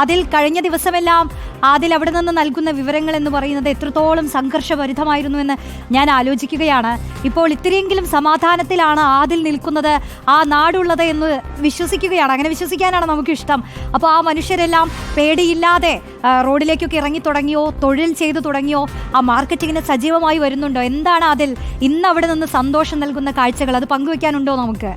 അതിൽ കഴിഞ്ഞ ദിവസമെല്ലാം അതിൽ അവിടെ നിന്ന് നൽകുന്ന വിവരങ്ങൾ എന്ന് പറയുന്നത് എത്രത്തോളം സംഘർഷഭരിതമായിരുന്നു എന്ന് ഞാൻ ആലോചിക്കുകയാണ്. ഇപ്പോൾ ഇത്തിരിയെങ്കിലും സമാധാനത്തിലാണ് ആദിൽ നിൽക്കുന്നത്, ആ നാടുള്ളത് എന്ന് വിശ്വസിക്കുകയാണ്. അങ്ങനെ വിശ്വസിക്കാനാണ് നമുക്കിഷ്ടം. അപ്പോൾ ആ മനുഷ്യരെല്ലാം പേടിയില്ലാതെ റോഡിലേക്കൊക്കെ ഇറങ്ങി തുടങ്ങിയോ, തൊഴിൽ ചെയ്തു തുടങ്ങിയോ, ആ മാർക്കറ്റിങ്ങിന് സജീവമായി വരുന്നുണ്ടോ? എന്താണ് അതിൽ ഇന്ന് അവിടെ നിന്ന് സന്തോഷം നൽകുന്ന കാഴ്ചകൾ? അത് പങ്കുവെക്കാനുണ്ടോ നമുക്ക്?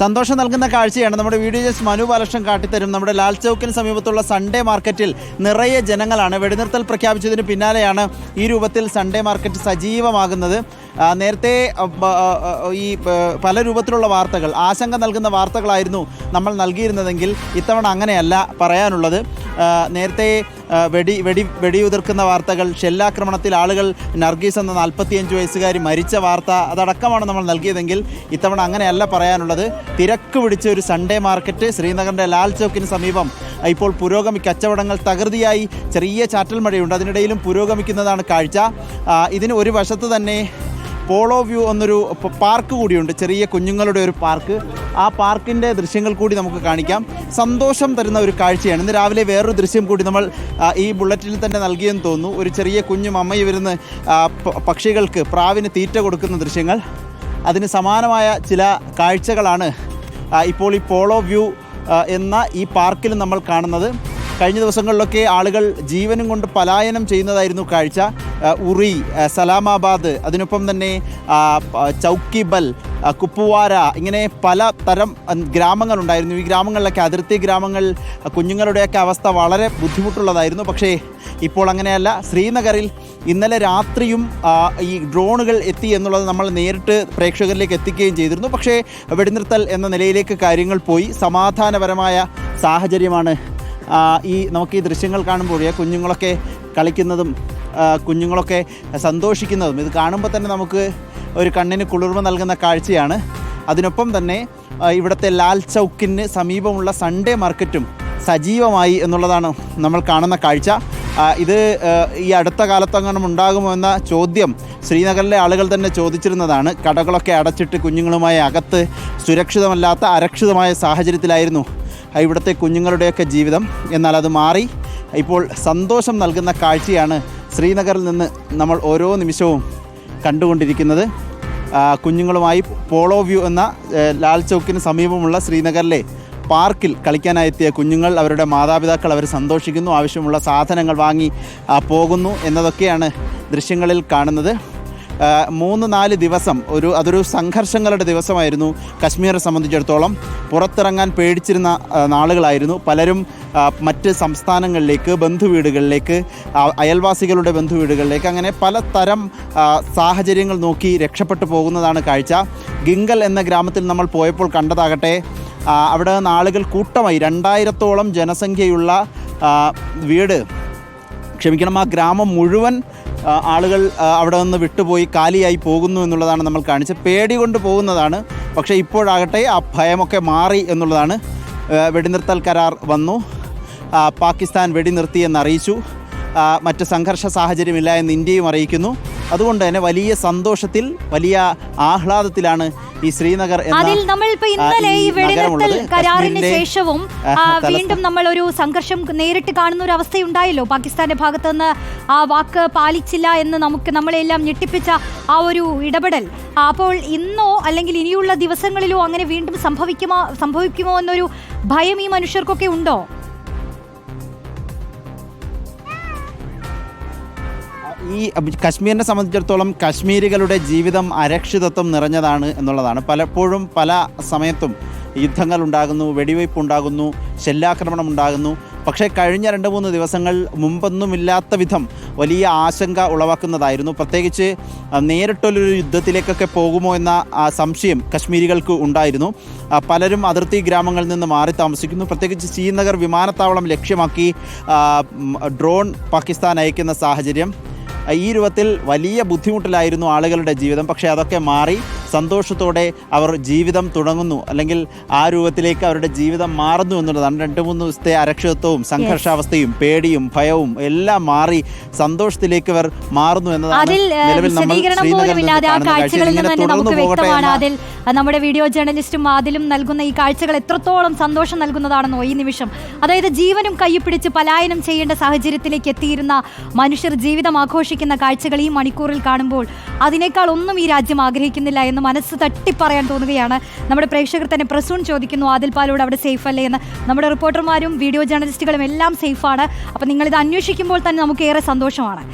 സന്തോഷം നൽകുന്ന കാഴ്ചയാണ് നമ്മുടെ വീഡിയോ ജസ്റ്റ് മനു ബാലകൃഷ്ണൻ കാട്ടിത്തരും. നമ്മുടെ ലാൽ ചൗക്കിന് സമീപത്തുള്ള സൺഡേ മാർക്കറ്റിൽ നിറയെ ജനങ്ങളാണ്. വെടിനിർത്തൽ പ്രഖ്യാപിച്ചതിന് പിന്നാലെയാണ് ഈ രൂപത്തിൽ സൺഡേ മാർക്കറ്റ് സജീവമാകുന്നത്. നേരത്തെ ഈ പല രൂപത്തിലുള്ള വാർത്തകൾ, ആശങ്ക നൽകുന്ന വാർത്തകളായിരുന്നു നമ്മൾ നൽകിയിരുന്നതെങ്കിൽ ഇത്തവണ അങ്ങനെയല്ല പറയാനുള്ളത്. നേരത്തെ വെടിയുതിർക്കുന്ന വാർത്തകൾ, ഷെല്ലാക്രമണത്തിൽ ആളുകൾ, നർഗീസ് എന്ന 45 വയസ്സുകാരി മരിച്ച വാർത്ത, അതടക്കമാണ് നമ്മൾ നൽകിയതെങ്കിൽ ഇത്തവണ അങ്ങനെയല്ല പറയാനുള്ളത്. തിരക്ക് പിടിച്ച ഒരു സൺഡേ മാർക്കറ്റ് ശ്രീനഗറിൻ്റെ ലാൽ ചൗക്കിന് സമീപം ഇപ്പോൾ കച്ചവടങ്ങൾ തകൃതിയായി, ചെറിയ ചാറ്റൽ മഴയുണ്ട്, അതിനിടയിലും പുരോഗമിക്കുന്നതാണ് കാഴ്ച. ഇതിന് ഒരു വശത്ത് തന്നെ പോളോ വ്യൂ എന്നൊരു പാർക്ക് കൂടിയുണ്ട്, ചെറിയ കുഞ്ഞുങ്ങളുടെ ഒരു പാർക്ക്. ആ പാർക്കിൻ്റെ ദൃശ്യങ്ങൾ കൂടി നമുക്ക് കാണിക്കാം. സന്തോഷം തരുന്ന ഒരു കാഴ്ചയാണ്. ഇന്ന് രാവിലെ വേറൊരു ദൃശ്യം കൂടി നമ്മൾ ഈ ബുള്ളറ്റിൽ തന്നെ നൽകിയെന്ന് തോന്നുന്നു. ഒരു ചെറിയ കുഞ്ഞും അമ്മയും ഇരുന്ന് പക്ഷികൾക്ക്, പ്രാവിന് തീറ്റ കൊടുക്കുന്ന ദൃശ്യങ്ങൾ. അതിന് സമാനമായ ചില കാഴ്ചകളാണ് ഇപ്പോൾ ഈ പോളോ വ്യൂ എന്ന ഈ പാർക്കിൽ നമ്മൾ കാണുന്നത്. കഴിഞ്ഞ ദിവസങ്ങളിലൊക്കെ ആളുകൾ ജീവനും കൊണ്ട് പലായനം ചെയ്യുന്നതായിരുന്നു കാഴ്ച. ഉറി, സലാമാബാദ്, അതിനൊപ്പം തന്നെ ചൗക്കിബൽ, കുപ്പുവാര, ഇങ്ങനെ പല തരം ഗ്രാമങ്ങളുണ്ടായിരുന്നു. ഈ ഗ്രാമങ്ങളിലൊക്കെ, അതിർത്തി ഗ്രാമങ്ങൾ, കുഞ്ഞുങ്ങളുടെയൊക്കെ അവസ്ഥ വളരെ ബുദ്ധിമുട്ടുള്ളതായിരുന്നു. പക്ഷേ ഇപ്പോൾ അങ്ങനെയല്ല. ശ്രീനഗറിൽ ഇന്നലെ രാത്രിയും ഈ ഡ്രോണുകൾ എത്തി എന്നുള്ളത് നമ്മൾ നേരിട്ട് പ്രേക്ഷകരിലേക്ക് എത്തിക്കുകയും ചെയ്തിരുന്നു. പക്ഷേ വെടിനിർത്തൽ എന്ന നിലയിലേക്ക് കാര്യങ്ങൾ പോയി. സമാധാനപരമായ സാഹചര്യമാണ് നമുക്ക് ഈ ദൃശ്യങ്ങൾ കാണുമ്പോൾ. കുഞ്ഞുങ്ങളൊക്കെ കളിക്കുന്നതും കുഞ്ഞുങ്ങളൊക്കെ സന്തോഷിക്കുന്നതും ഇത് കാണുമ്പോൾ തന്നെ നമുക്ക് ഒരു കണ്ണിന് കുളിർമ നൽകുന്ന കാഴ്ചയാണ്. അതിനൊപ്പം തന്നെ ഇവിടുത്തെ ലാൽ ചൗക്കിന് സമീപമുള്ള സൺഡേ മാർക്കറ്റും സജീവമായി എന്നുള്ളതാണ് നമ്മൾ കാണുന്ന കാഴ്ച. ഇത് ഈ അടുത്ത കാലത്തെങ്ങാനും ഉണ്ടാകുമോ എന്ന ചോദ്യം ശ്രീനഗറിലെ ആളുകൾ തന്നെ ചോദിച്ചിരുന്നതാണ്. കടകളൊക്കെ അടച്ചിട്ട് കുഞ്ഞുങ്ങളുമായി അകത്ത് സുരക്ഷിതമല്ലാത്ത, അരക്ഷിതമായ സാഹചര്യത്തിലായിരുന്നു ഇവിടുത്തെ കുഞ്ഞുങ്ങളുടെയൊക്കെ ജീവിതം. എന്നാൽ അത് മാറി. ഇപ്പോൾ സന്തോഷം നൽകുന്ന കാഴ്ചയാണ് ശ്രീനഗറിൽ നിന്ന് നമ്മൾ ഓരോ നിമിഷവും കണ്ടുകൊണ്ടിരിക്കുന്നത്. കുഞ്ഞുങ്ങളുമായി പോളോ വ്യൂ എന്ന ലാൽ ചൗക്കിന് സമീപമുള്ള ശ്രീനഗറിലെ പാർക്കിൽ കളിക്കാനായെത്തിയ കുഞ്ഞുങ്ങൾ, അവരുടെ മാതാപിതാക്കൾ, അവർ സന്തോഷിക്കുന്നു, ആവശ്യമുള്ള സാധനങ്ങൾ വാങ്ങി പോകുന്നു എന്നതൊക്കെയാണ് ദൃശ്യങ്ങളിൽ കാണുന്നത്. 3-4 ദിവസം അതൊരു സംഘർഷങ്ങളുടെ ദിവസമായിരുന്നു കശ്മീരെ സംബന്ധിച്ചിടത്തോളം. പുറത്തിറങ്ങാൻ പേടിച്ചിരുന്ന നാളുകളായിരുന്നു. പലരും മറ്റ് സംസ്ഥാനങ്ങളിലേക്ക്, ബന്ധുവീടുകളിലേക്ക്, അയൽവാസികളുടെ ബന്ധുവീടുകളിലേക്ക്, അങ്ങനെ പലതരം സാഹചര്യങ്ങൾ നോക്കി രക്ഷപ്പെട്ടു പോകുന്നതാണ് കാഴ്ച. ഗിങ്കൽ എന്ന ഗ്രാമത്തിൽ നമ്മൾ പോയപ്പോൾ കണ്ടതാകട്ടെ, അവിടെ നിന്ന് ആളുകൾ കൂട്ടമായി 2000-ഓളം ജനസംഖ്യയുള്ള ആ ഗ്രാമം മുഴുവൻ ആളുകൾ അവിടെ നിന്ന് വിട്ടുപോയി കാലിയായി പോകുന്നു എന്നുള്ളതാണ് നമ്മൾ കാണിച്ചത്. പേടി കൊണ്ട് പോകുന്നതാണ്. പക്ഷേ ഇപ്പോഴാകട്ടെ ആ ഭയമൊക്കെ മാറി എന്നുള്ളതാണ്. വെടിനിർത്തൽ കരാർ വന്നു, പാകിസ്ഥാൻ വെടിനിർത്തിയെന്നറിയിച്ചു, മറ്റ് സംഘർഷ സാഹചര്യമില്ല എന്ന് ഇന്ത്യയും അറിയിക്കുന്നു. അതുകൊണ്ട് തന്നെ വലിയ സന്തോഷത്തിൽ, വലിയ ആഹ്ലാദത്തിലാണ് ഈ ശ്രീനഗർ ഇന്നലെ ഈ വെടിനിർത്തൽ കരാറിന് ശേഷവും വീണ്ടും നമ്മൾ ഒരു സംഘർഷം നേരിട്ട് കാണുന്ന ഒരു അവസ്ഥയുണ്ടായല്ലോ. പാകിസ്ഥാന്റെ ഭാഗത്തു നിന്ന് ആ വാക്ക് പാലിച്ചില്ല എന്ന് നമ്മളെല്ലാം ഞെട്ടിപ്പിച്ച ആ ഒരു ഇടപെടൽ. അപ്പോൾ ഇന്നോ അല്ലെങ്കിൽ ഇനിയുള്ള ദിവസങ്ങളിലോ അങ്ങനെ വീണ്ടും സംഭവിക്കുമോ എന്നൊരു ഭയം ഈ മനുഷ്യർക്കൊക്കെ ഉണ്ടോ? ഈ കശ്മീരിനെ സംബന്ധിച്ചിടത്തോളം കശ്മീരികളുടെ ജീവിതം അരക്ഷിതത്വം നിറഞ്ഞതാണ് എന്നുള്ളതാണ്. പലപ്പോഴും പല സമയത്തും യുദ്ധങ്ങൾ ഉണ്ടാകുന്നു, വെടിവയ്പ് ഉണ്ടാകുന്നു, ഷെല്ലാക്രമണം ഉണ്ടാകുന്നു. പക്ഷേ കഴിഞ്ഞ 2-3 ദിവസങ്ങൾ മുമ്പൊന്നുമില്ലാത്ത വിധം വലിയ ആശങ്ക ഉളവാക്കുന്നതായിരുന്നു. പ്രത്യേകിച്ച് നേരിട്ടുള്ളൊരു യുദ്ധത്തിലേക്കൊക്കെ പോകുമോ എന്ന സംശയം കശ്മീരികൾക്ക് ഉണ്ടായിരുന്നു. പലരും അതിർത്തി ഗ്രാമങ്ങളിൽ നിന്ന് മാറി താമസിക്കുന്നു. പ്രത്യേകിച്ച് ശ്രീനഗർ വിമാനത്താവളം ലക്ഷ്യമാക്കി ഡ്രോൺ പാകിസ്ഥാൻ അയക്കുന്ന സാഹചര്യം. ഈ രൂപത്തിൽ വലിയ ബുദ്ധിമുട്ടിലായിരുന്നു ആളുകളുടെ ജീവിതം. പക്ഷേ അതൊക്കെ മാറി സന്തോഷത്തോടെ അവർ ജീവിതം തുടങ്ങുന്നു, അല്ലെങ്കിൽ ആ രൂപത്തിലേക്ക് അവരുടെ ജീവിതം മാറുന്നു എന്നുള്ളതാണ്. 2-3 ദിവസത്തെ അരക്ഷിതത്വവും സംഘർഷാവസ്ഥയും പേടിയും ഭയവും എല്ലാം മാറി സന്തോഷത്തിലേക്ക് അവർ മാറുന്നു എന്നതാണ് നിലവിൽ നമ്മൾ ശ്രീനഗറിൽ തുടർന്നു പോകട്ടെ അതിൽ നമ്മുടെ വീഡിയോ ജേർണലിസ്റ്റും ആദിലും നൽകുന്ന ഈ കാഴ്ചകൾ എത്രത്തോളം സന്തോഷം നൽകുന്നതാണെന്നോ ഈ നിമിഷം. അതായത് ജീവനും കൈപ്പിടിച്ച് പലായനം ചെയ്യേണ്ട സാഹചര്യത്തിലേക്ക് എത്തിയിരുന്ന മനുഷ്യർ ജീവിതം ആഘോഷിക്കുന്ന കാഴ്ചകൾ ഈ മണിക്കൂറിൽ കാണുമ്പോൾ അതിനേക്കാൾ ഒന്നും ഈ രാജ്യം ആഗ്രഹിക്കുന്നില്ല എന്ന് മനസ്സ് തട്ടിപ്പറയാൻ തോന്നുകയാണ്. നമ്മുടെ പ്രേക്ഷകർ തന്നെ പ്രസൂൺ ചോദിക്കുന്നു ആദിൽ പാലോട് അവിടെ സേഫ് അല്ലേ എന്ന്. നമ്മുടെ റിപ്പോർട്ടർമാരും വീഡിയോ ജേർണലിസ്റ്റുകളും എല്ലാം സേഫാണ്. അപ്പം നിങ്ങളിത് അന്വേഷിക്കുമ്പോൾ തന്നെ നമുക്ക് ഏറെ സന്തോഷമാണ്.